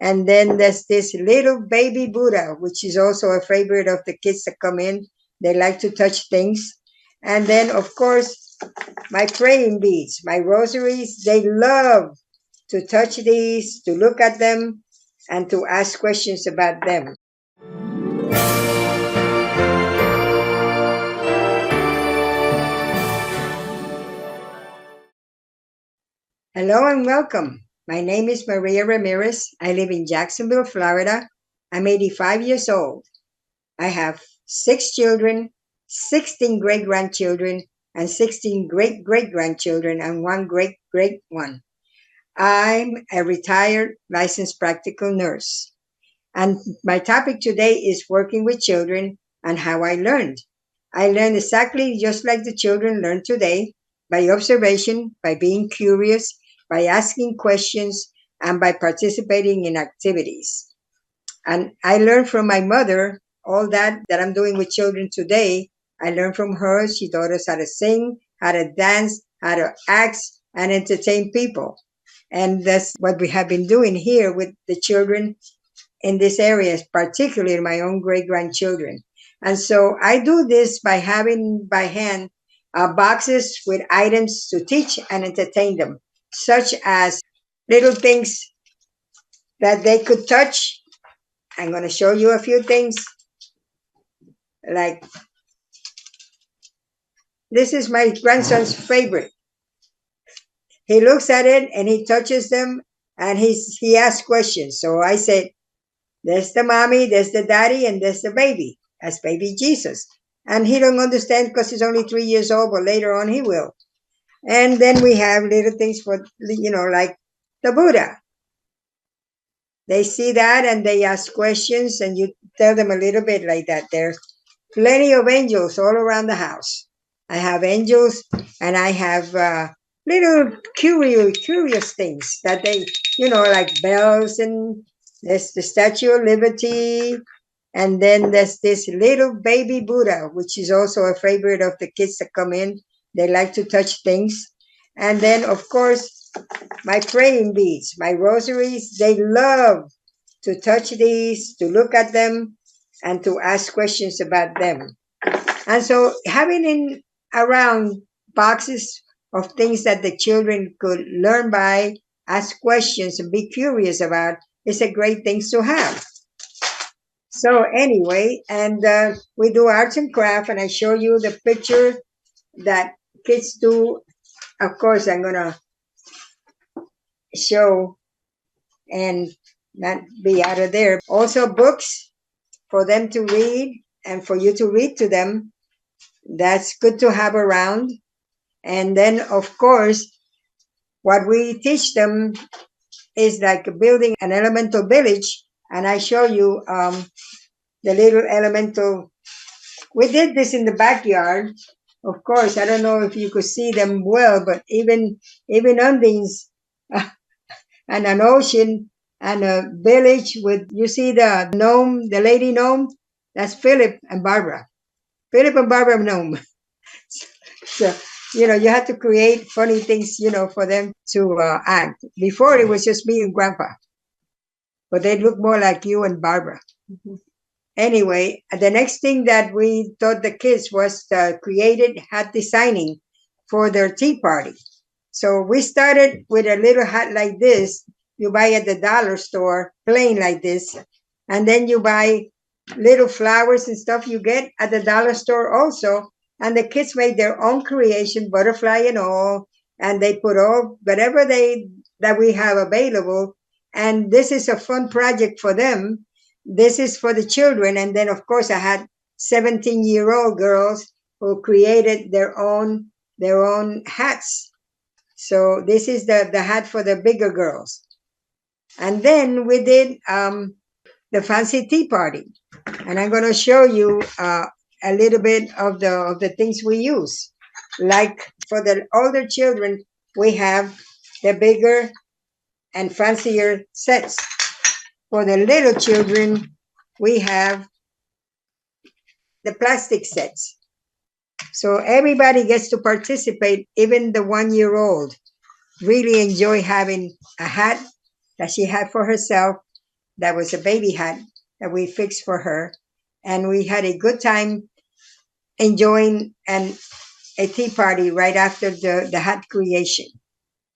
And then there's this little baby Buddha, which is also a favorite of the kids that come in. They like to touch things. And then, of course, my praying beads, my rosaries, they love to touch these, to look at them, and to ask questions about them. Hello and welcome. My name is Maria Ramirez. I live in Jacksonville, Florida. I'm 85 years old. I have 6 children, 16 great-grandchildren, and 16 great-great-grandchildren, and 1 great-great one. I'm a retired licensed practical nurse. And my topic today is working with children and how I learned. I learned exactly just like the children learn today, by observation, by being curious, by asking questions, and by participating in activities. And I learned from my mother all that I'm doing with children today. I learned from her. She taught us how to sing, how to dance, how to act, and entertain people. And that's what we have been doing here with the children in this area, particularly my own great-grandchildren. And so I do this by having by hand boxes with items to teach and entertain them, such as little things that they could touch. I'm going to show you a few things. Like, this is my grandson's favorite. He looks at it and he touches them and he asks questions. So I said, there's the mommy, there's the daddy, and there's the baby. That's baby Jesus. And he don't understand because he's only 3 years old, but later on he will. And then we have little things for, like the Buddha. They see that and they ask questions and you tell them a little bit like that. There's plenty of angels all around the house. I have angels and I have little curious things that they, like bells, and there's the Statue of Liberty. And then there's this little baby Buddha, which is also a favorite of the kids that come in. They like to touch things. And then, of course, my praying beads, my rosaries, they love to touch these, to look at them, and to ask questions about them. And so having in around boxes of things that the children could learn by, ask questions, and be curious about is a great thing to have. So anyway, and we do arts and craft, and I show you the picture that kids do. Of course, I'm going to show and not be out of there. Also books for them to read and for you to read to them. That's good to have around. And then, of course, what we teach them is like building an elemental village. And I show you the little elemental. We did this in the backyard. Of course, I don't know if you could see them well, but even undines and an ocean and a village with, you see the gnome, the lady gnome? That's Philip and Barbara. Philip and Barbara gnome. So, you have to create funny things, for them to act. Before it was just me and Grandpa, but they look more like you and Barbara. Mm-hmm. Anyway, the next thing that we taught the kids was created hat designing for their tea party. So we started with a little hat like this. You buy at the dollar store, plain like this. And then you buy little flowers and stuff you get at the dollar store also. And the kids made their own creation, butterfly and all. And they put all, whatever that we have available. And this is a fun project for them. This is for the children. And then, of course, I had 17-year-old girls who created their own hats. So this is the hat for the bigger girls. And then we did the fancy tea party. And I'm going to show you a little bit of the things we use. Like for the older children, we have the bigger and fancier sets. For the little children, we have the plastic sets. So everybody gets to participate, even the 1-year-old really enjoy having a hat that she had for herself that was a baby hat that we fixed for her. And we had a good time enjoying a tea party right after the hat creation.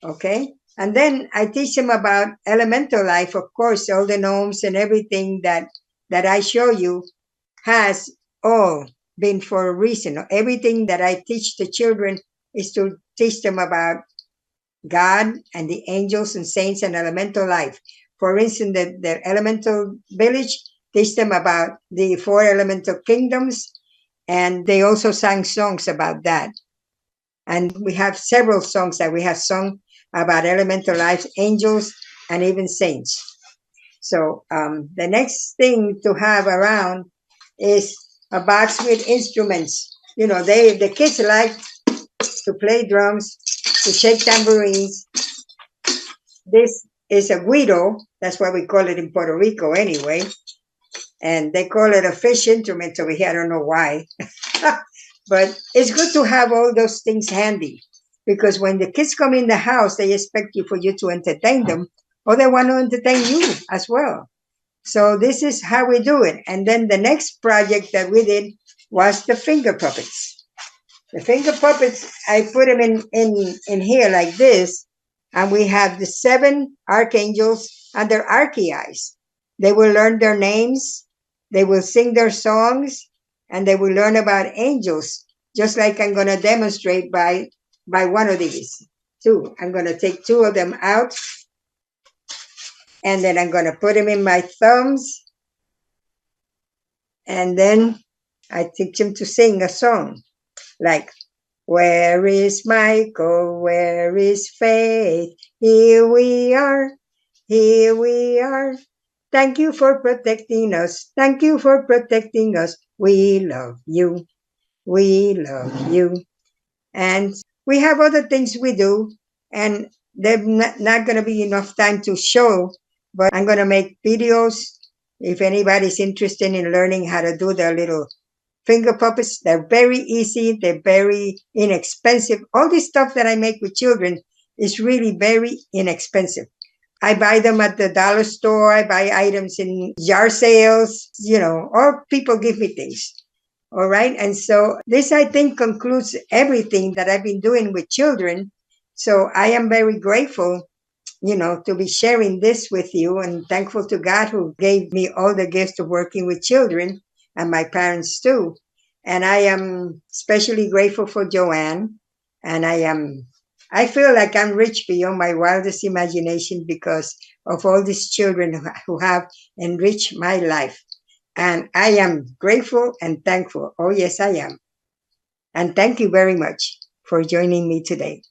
Okay. And then I teach them about elemental life. Of course, all the gnomes and everything that I show you has all been for a reason. Everything that I teach the children is to teach them about God and the angels and saints and elemental life. For instance, the elemental village teach them about the four elemental kingdoms, and they also sang songs about that. And we have several songs that we have sung about elemental life, angels, and even saints. So the next thing to have around is a box with instruments. The kids like to play drums, to shake tambourines. This is a guido. That's what we call it in Puerto Rico anyway. And they call it a fish instrument over here. I don't know why. But it's good to have all those things handy, because when the kids come in the house, they expect you for you to entertain them, or they want to entertain you as well. So this is how we do it. And then the next project that we did was the finger puppets. The finger puppets, I put them in here like this, and we have the 7 archangels and their archeyes. They will learn their names, they will sing their songs, and they will learn about angels, just like I'm going to demonstrate by one of these. 2. I'm going to take 2 of them out, and then I'm going to put them in my thumbs, and then I teach them to sing a song like, where is Michael? Where is Faith? Here we are. Here we are. Thank you for protecting us. Thank you for protecting us. We love you. We love you. And we have other things we do, and there's not going to be enough time to show, but I'm going to make videos. If anybody's interested in learning how to do their little finger puppets, they're very easy. They're very inexpensive. All this stuff that I make with children is really very inexpensive. I buy them at the dollar store. I buy items in yard sales, or people give me things. All right. And so this, I think, concludes everything that I've been doing with children. So I am very grateful, to be sharing this with you, and thankful to God who gave me all the gifts of working with children, and my parents too. And I am especially grateful for Joanne. And I feel like I'm rich beyond my wildest imagination because of all these children who have enriched my life. And I am grateful and thankful. Oh, yes, I am. And thank you very much for joining me today.